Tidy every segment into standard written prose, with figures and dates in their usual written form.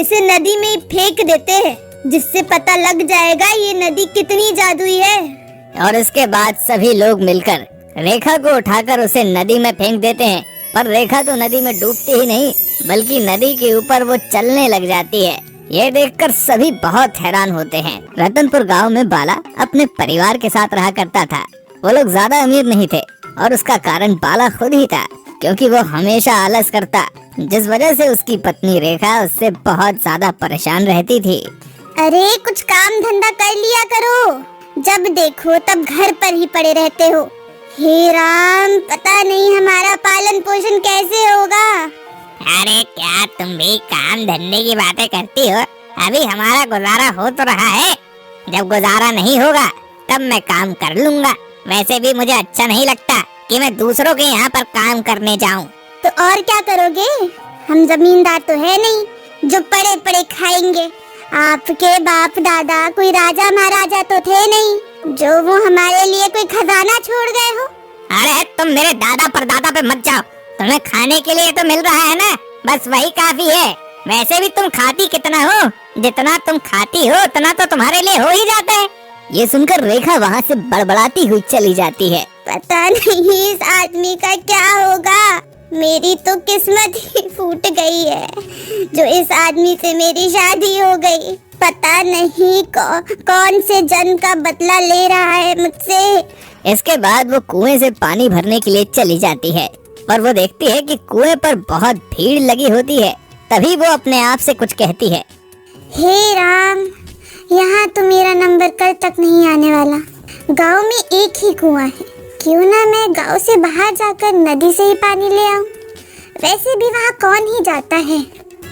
इसे नदी में फेंक देते हैं, जिससे पता लग जाएगा ये नदी कितनी जादुई है। और उसके बाद सभी लोग मिलकर रेखा को उठाकर उसे नदी में फेंक देते हैं। पर रेखा तो नदी में डूबती ही नहीं, बल्कि नदी के ऊपर वो चलने लग जाती है। ये देखकर सभी बहुत हैरान होते हैं। रतनपुर गांव में बाला अपने परिवार के साथ रहा करता था। वो लोग ज्यादा अमीर नहीं थे और उसका कारण बाला खुद ही था, क्योंकि वो हमेशा आलस करता, जिस वजह से उसकी पत्नी रेखा उससे बहुत ज्यादा परेशान रहती थी। अरे कुछ काम धंधा कर लिया करो, जब देखो तब घर पर ही पड़े रहते हो। हे राम, पता नहीं हमारा पालन पोषण कैसे होगा। अरे क्या तुम भी काम धंधे की बातें करती हो? अभी हमारा गुजारा हो तो रहा है, जब गुजारा नहीं होगा तब मैं काम कर लूंगा। वैसे भी मुझे अच्छा नहीं लगता कि मैं दूसरों के यहाँ पर काम करने जाऊँ। तो और क्या करोगे? हम जमींदार तो है नहीं जो पड़े पड़े खाएंगे। आपके बाप दादा कोई राजा महाराजा तो थे नहीं जो वो हमारे लिए कोई खजाना छोड़ गए हो। अरे तुम मेरे दादा परदादा पे मत जाओ, तुम्हें खाने के लिए तो मिल रहा है ना, बस वही काफी है। वैसे भी तुम खाती कितना हो? जितना तुम खाती हो उतना तो तुम्हारे लिए हो ही जाता है। ये सुनकर रेखा वहाँ से बड़बड़ाती हुई चली जाती है। पता नहीं इस आदमी का क्या होगा, मेरी तो किस्मत ही फूट गई है जो इस आदमी से मेरी शादी हो गई। पता नहीं कौन से जन्म का बदला ले रहा है मुझसे। इसके बाद वो कुएं से पानी भरने के लिए चली जाती है और वो देखती है कि कुएं पर बहुत भीड़ लगी होती है। तभी वो अपने आप से कुछ कहती है, हे राम, यहाँ तो मेरा नंबर कल तक नहीं आने वाला। गांव में एक ही कुआं है, क्यों ना मैं गांव से बाहर जाकर नदी से ही पानी ले आऊं। वैसे भी वहाँ कौन ही जाता है।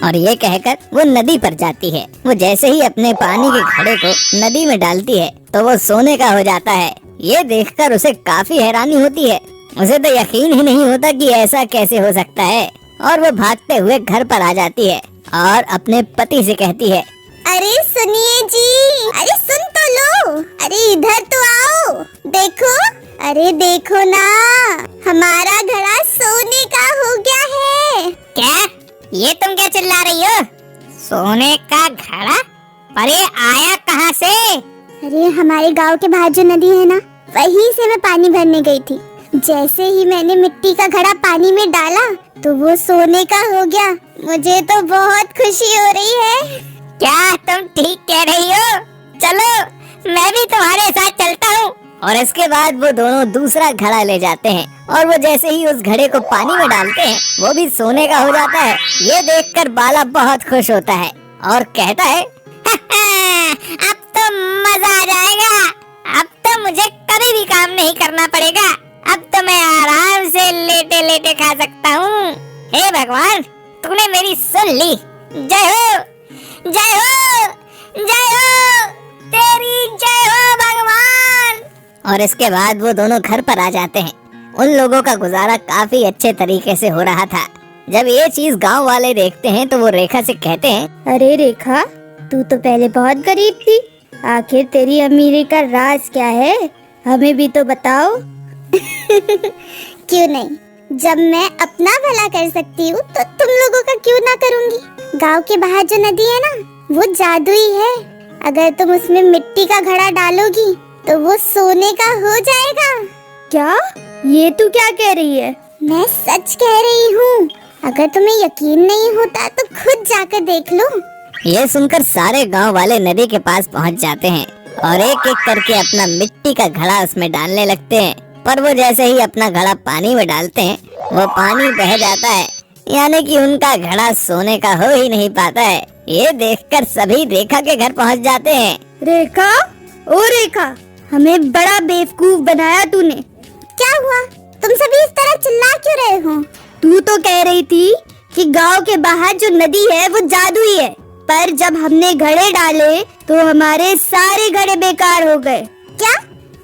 और ये कहकर वो नदी पर जाती है। वो जैसे ही अपने पानी के घड़े को नदी में डालती है तो वो सोने का हो जाता है। ये देखकर उसे काफी हैरानी होती है। उसे तो यकीन ही नहीं होता कि ऐसा कैसे हो सकता है। और वो भागते हुए घर पर आ जाती है और अपने पति से कहती है, अरे सुनिए जी, अरे सुन तो लो, अरे इधर तो आओ, देखो, अरे देखो ना, हमारा घड़ा सोने का हो गया है। क्या? ये तुम क्या चिल्ला रही हो? सोने का घड़ा? पर ये आया कहाँ से? अरे हमारे गांव के बाहर जो नदी है ना, वहीं से मैं पानी भरने गई थी। जैसे ही मैंने मिट्टी का घड़ा पानी में डाला तो वो सोने का हो गया। मुझे तो बहुत खुशी हो रही है। क्या तुम ठीक कह रही हो? चलो मैं भी तुम्हारे साथ चलता हूँ। और इसके बाद वो दोनों दूसरा घड़ा ले जाते हैं और वो जैसे ही उस घड़े को पानी में डालते हैं वो भी सोने का हो जाता है। ये देखकर बाला बहुत खुश होता है और कहता है, अब तो मजा आ जाएगा, अब तो मुझे कभी भी काम नहीं करना पड़ेगा, अब तो मैं आराम से लेटे लेटे खा सकता हूँ। हे भगवान, तूने मेरी सुन ली। जय हो, जय हो, जय हो, तेरी जय हो भगवान। और इसके बाद वो दोनों घर पर आ जाते हैं। उन लोगों का गुजारा काफी अच्छे तरीके से हो रहा था। जब ये चीज गांव वाले देखते हैं तो वो रेखा से कहते हैं, अरे रेखा, तू तो पहले बहुत गरीब थी, आखिर तेरी अमीरी का राज क्या है, हमें भी तो बताओ। क्यों नहीं, जब मैं अपना भला कर सकती हूँ तो तुम लोगों का क्यों ना करूँगी। गांव के बाहर जो नदी है ना, वो जादुई है। अगर तुम उसमें मिट्टी का घड़ा डालोगी तो वो सोने का हो जाएगा। क्या? ये तू क्या कह रही है? मैं सच कह रही हूँ। अगर तुम्हें यकीन नहीं होता तो खुद जाकर देख लो। ये सुनकर सारे गांव वाले नदी के पास पहुंच जाते हैं और एक एक करके अपना मिट्टी का घड़ा उसमें डालने लगते हैं। पर वो जैसे ही अपना घड़ा पानी में डालते हैं वो पानी बह जाता है, यानी कि उनका घड़ा सोने का हो ही नहीं पाता है। ये देखकर सभी रेखा के घर पहुंच जाते हैं। रेखा, ओ रेखा, हमें बड़ा बेवकूफ बनाया तूने। क्या हुआ? तुम सभी इस तरह चिल्ला क्यों रहे हो? तू तो कह रही थी कि गांव के बाहर जो नदी है वो जादुई है, पर जब हमने घड़े डाले तो हमारे सारे घड़े बेकार हो गए। क्या?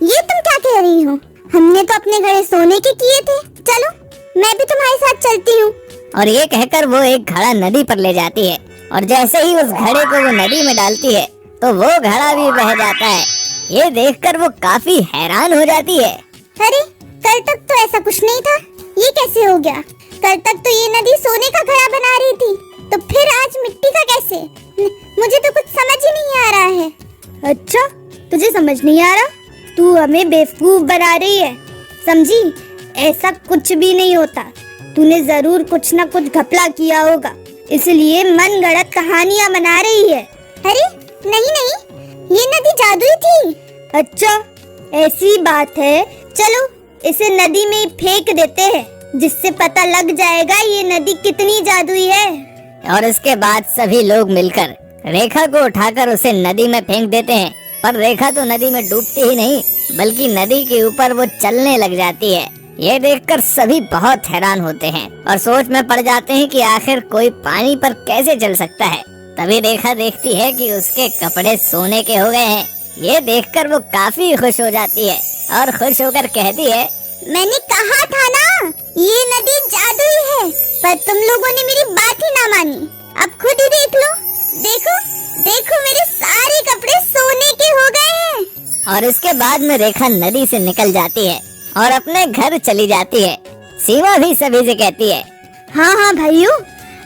ये तुम क्या कह रही हो? हमने तो अपने घड़े सोने के किए थे। चलो मैं भी तुम्हारे साथ चलती हूँ। और ये कहकर वो एक घड़ा नदी पर ले जाती है और जैसे ही उस घड़े को वो नदी में डालती है तो वो घड़ा भी बह जाता है। ये देखकर वो काफी हैरान हो जाती है। अरे कल तक तो ऐसा कुछ नहीं था, ये कैसे हो गया? कल तक तो ये नदी सोने का घड़ा बना रही थी, तो फिर आज मिट्टी का कैसे? मुझे तो कुछ समझ ही नहीं आ रहा है। अच्छा, तुझे समझ नहीं आ रहा? तू हमें बेवकूफ बना रही है, समझी? ऐसा कुछ भी नहीं होता। तूने जरूर कुछ ना कुछ घपला किया होगा, इसलिए मनगढ़ंत कहानियां बना रही है। अरे नहीं नहीं, ये नदी जादुई थी। अच्छा, ऐसी बात है। चलो इसे नदी में ही फेंक देते हैं, जिससे पता लग जाएगा ये नदी कितनी जादुई है। और इसके बाद सभी लोग मिलकर रेखा को उठाकर उसे नदी में फेंक देते हैं। पर रेखा तो नदी में डूबती ही नहीं, बल्कि नदी के ऊपर वो चलने लग जाती है। ये देखकर सभी बहुत हैरान होते हैं और सोच में पड़ जाते हैं कि आखिर कोई पानी पर कैसे चल सकता है। तभी रेखा देखती है कि उसके कपड़े सोने के हो गए हैं। ये देखकर वो काफी खुश हो जाती है और खुश होकर कहती है, मैंने कहा था ना ये नदी जादुई है, पर तुम लोगों ने मेरी बात ही ना मानी। अब खुद ही देख लो, देखो देखो मेरे सारे कपड़े सोने के हो गए हैं। और इसके बाद में रेखा नदी से निकल जाती है और अपने घर चली जाती है। सीमा भी सभी से कहती है, हाँ हाँ भाइयों,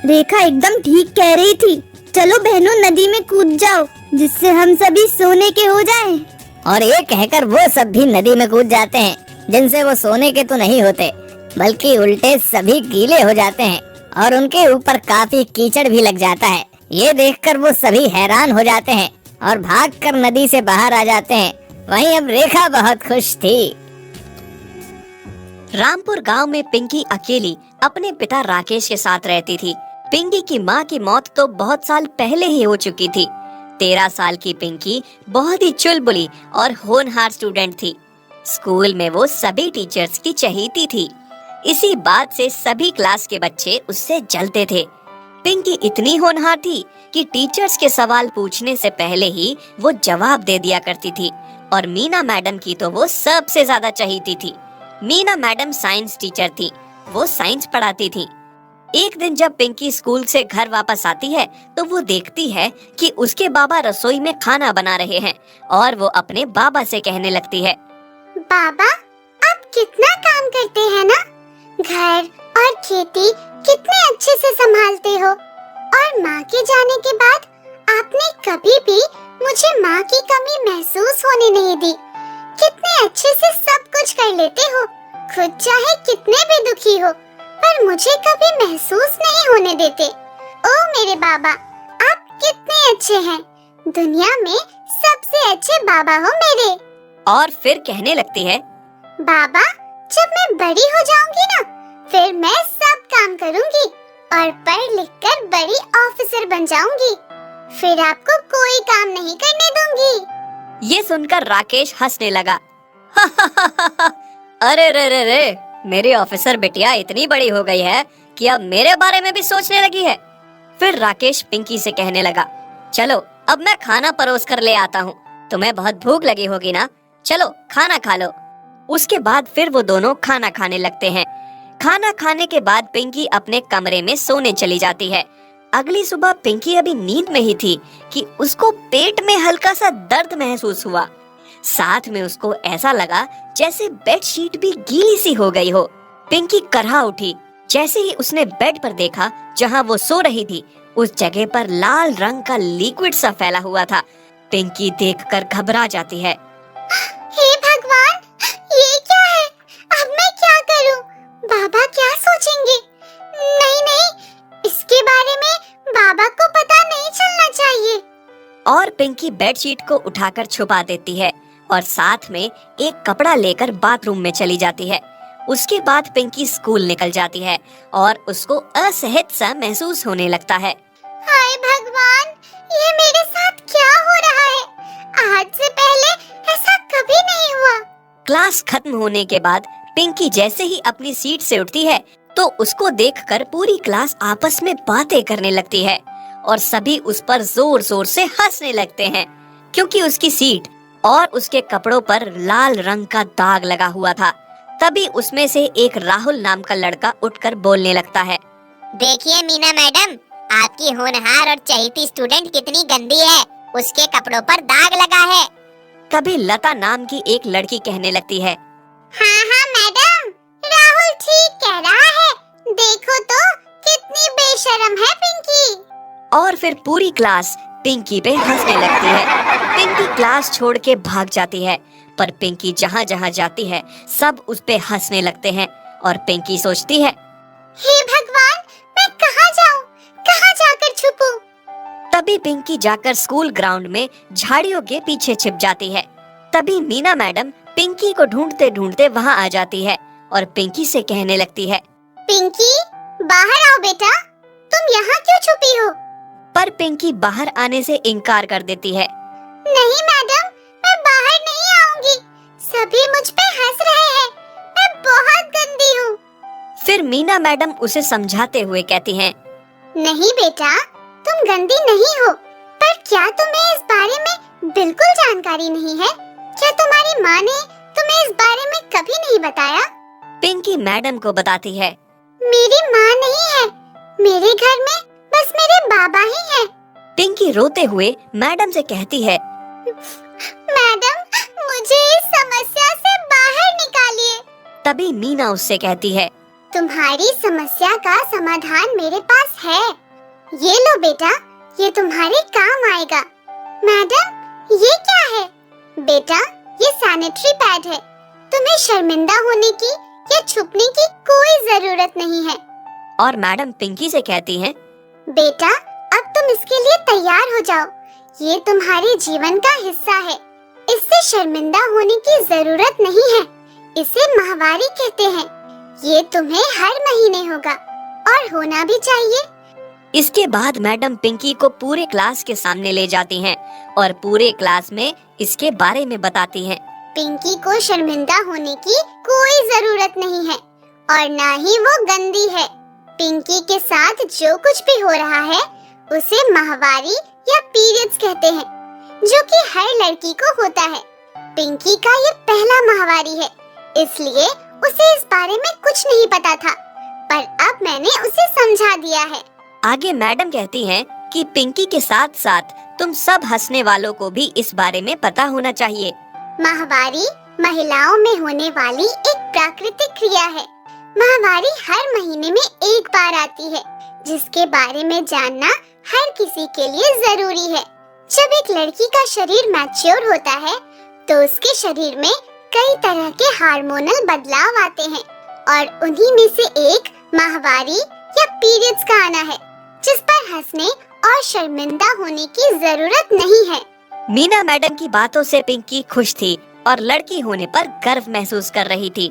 रेखा एकदम ठीक कह रही थी। चलो बहनों, नदी में कूद जाओ, जिससे हम सभी सोने के हो जाएं। और ये कहकर वो सब भी नदी में कूद जाते हैं, जिनसे वो सोने के तो नहीं होते, बल्कि उल्टे सभी गीले हो जाते हैं और उनके ऊपर काफी कीचड़ भी लग जाता है। ये देखकर वो सभी हैरान हो जाते हैं और भागकर नदी से बाहर आ जाते हैं। वहीं अब रेखा बहुत खुश थी। रामपुर गांव में पिंकी अकेली अपने पिता राकेश के साथ रहती थी। पिंकी की मां की मौत तो बहुत साल पहले ही हो चुकी थी। 13 साल की पिंकी बहुत ही चुलबुली और होनहार स्टूडेंट थी। स्कूल में वो सभी टीचर्स की चहेती थी। इसी बात से सभी क्लास के बच्चे उससे जलते थे। पिंकी इतनी होनहार थी कि टीचर्स के सवाल पूछने से पहले ही वो जवाब दे दिया करती थी। और मीना मैडम की तो वो सबसे ज्यादा चहेती थी। मीना मैडम साइंस टीचर थी, वो साइंस पढ़ाती थी। एक दिन जब पिंकी स्कूल से घर वापस आती है तो वो देखती है कि उसके बाबा रसोई में खाना बना रहे हैं और वो अपने बाबा से कहने लगती है, बाबा आप कितना काम करते हैं ना, घर और खेती कितने अच्छे से संभालते हो, और माँ के जाने के बाद आपने कभी भी मुझे माँ की कमी महसूस होने नहीं दी। कितने अच्छे से सब कुछ कर लेते हो, खुद चाहे कितने भी दुखी हो, पर मुझे कभी महसूस नहीं होने देते। ओ मेरे बाबा, आप कितने अच्छे हैं, दुनिया में सबसे अच्छे बाबा हो मेरे। और फिर कहने लगती है, बाबा जब मैं बड़ी हो जाऊंगी ना, फिर मैं सब काम करूंगी और पढ़ लिख कर बड़ी ऑफिसर बन जाऊंगी, फिर आपको कोई काम नहीं करने दूंगी। ये सुनकर राकेश हंसने लगा। अरे रे रे रे, मेरी ऑफिसर बिटिया इतनी बड़ी हो गई है कि अब मेरे बारे में भी सोचने लगी है। फिर राकेश पिंकी से कहने लगा, चलो अब मैं खाना परोस कर ले आता हूँ, तुम्हें बहुत भूख लगी होगी ना, चलो खाना खा लो। उसके बाद फिर वो दोनों खाना खाने लगते हैं। खाना खाने के बाद पिंकी अपने कमरे में सोने चली जाती है। अगली सुबह पिंकी अभी नींद में ही थी कि उसको पेट में हल्का सा दर्द महसूस हुआ। साथ में उसको ऐसा लगा जैसे बेडशीट भी गीली सी हो गई हो। पिंकी करहा उठी। जैसे ही उसने बेड पर देखा जहां वो सो रही थी, उस जगह पर लाल रंग का लिक्विड सा फैला हुआ था। पिंकी देखकर घबरा जाती है। हे भगवान, ये क्या है? अब मैं क्या करूं? बाबा क्या सोचेंगे? नहीं नहीं, इसके बारे में बाबा को पता नहीं चलना चाहिए। और पिंकी बेडशीट को उठाकर छुपा देती है और साथ में एक कपड़ा लेकर बाथरूम में चली जाती है। उसके बाद पिंकी स्कूल निकल जाती है और उसको असहज सा महसूस होने लगता है। हाय भगवान, ये मेरे साथ क्या हो रहा है? आज से पहले ऐसा कभी नहीं हुआ। क्लास खत्म होने के बाद पिंकी जैसे ही अपनी सीट से उठती है तो उसको देखकर पूरी क्लास आपस में बातें करने लगती है और सभी उस पर जोर जोर से हंसने लगते हैं, क्योंकि उसकी सीट और उसके कपड़ों पर लाल रंग का दाग लगा हुआ था। तभी उसमें से एक राहुल नाम का लड़का उठकर बोलने लगता है, देखिए मीना मैडम, आपकी होनहार और चहेती स्टूडेंट कितनी गंदी है, उसके कपड़ों पर दाग लगा है। तभी लता नाम की एक लड़की कहने लगती है, हाँ हाँ मैडम, राहुल ठीक कह रहा है। देखो तो कितनी बेशर्म है पिंकी। और फिर पूरी क्लास पिंकी पे हंसने लगती है। पिंकी क्लास छोड़ के भाग जाती है, पर पिंकी जहाँ जहाँ जाती है सब उस पे हंसने लगते हैं और पिंकी सोचती है, हे भगवान, मैं कहाँ जाऊँ, कहाँ जाकर छुपूं? तभी पिंकी जाकर स्कूल ग्राउंड में झाड़ियों के पीछे छिप जाती है। तभी मीना मैडम पिंकी को ढूंढते ढूंढते वहाँ आ जाती है और पिंकी से कहने लगती है, पिंकी, बाहर आओ बेटा, तुम यहाँ क्यों छुपी हो? पर पिंकी बाहर आने से इनकार कर देती है। नहीं मैडम, मैं बाहर नहीं आऊंगी, सभी मुझ पे हंस रहे हैं, मैं बहुत गंदी हूँ। फिर मीना मैडम उसे समझाते हुए कहती हैं, नहीं बेटा, तुम गंदी नहीं हो, पर क्या तुम्हें इस बारे में बिल्कुल जानकारी नहीं है? क्या तुम्हारी माँ ने तुम्हें इस बारे में कभी नहीं बताया? पिंकी मैडम को बताती है। मेरी माँ नहीं है, मेरे घर में बस मेरे बाबा ही हैं। पिंकी रोते हुए मैडम से कहती है, मैडम, मुझे इस समस्या से बाहर निकालिए। तभी मीना उससे कहती है, तुम्हारी समस्या का समाधान मेरे पास है। ये लो बेटा, ये तुम्हारे काम आएगा। मैडम, ये क्या है? बेटा, ये सैनिटरी पैड है। तुम्हें शर्मिंदा होने की या छुपने की कोई जरूरत नहीं है। और मैडम पिंकी से कहती हैं, बेटा, अब तुम इसके लिए तैयार हो जाओ। ये तुम्हारे जीवन का हिस्सा है। इससे शर्मिंदा होने की जरूरत नहीं है। इसे माहवारी कहते हैं। ये तुम्हें हर महीने होगा और होना भी चाहिए। इसके बाद मैडम पिंकी को पूरे क्लास के सामने ले जाती हैं और पूरे क्लास में इसके बारे में बताती हैं। पिंकी को शर्मिंदा होने की कोई जरूरत नहीं है और ना ही वो गंदी है। पिंकी के साथ जो कुछ भी हो रहा है उसे माहवारी या पीरियड्स कहते हैं, जो कि हर लड़की को होता है। पिंकी का ये पहला माहवारी है, इसलिए उसे इस बारे में कुछ नहीं पता था, पर अब मैंने उसे समझा दिया है। आगे मैडम कहती हैं कि पिंकी के साथ साथ तुम सब हंसने वालों को भी इस बारे में पता होना चाहिए। माहवारी महिलाओं में होने वाली एक प्राकृतिक क्रिया है। माहवारी हर महीने में एक बार आती है, जिसके बारे में जानना हर किसी के लिए जरूरी है। जब एक लड़की का शरीर मैच्योर होता है, तो उसके शरीर में कई तरह के हार्मोनल बदलाव आते हैं और उन्हीं में से एक माहवारी या पीरियड्स का आना है, जिस पर हंसने और शर्मिंदा होने की जरूरत नहीं है। मीना मैडम की बातों से पिंकी खुश थी और लड़की होने पर गर्व महसूस कर रही थी।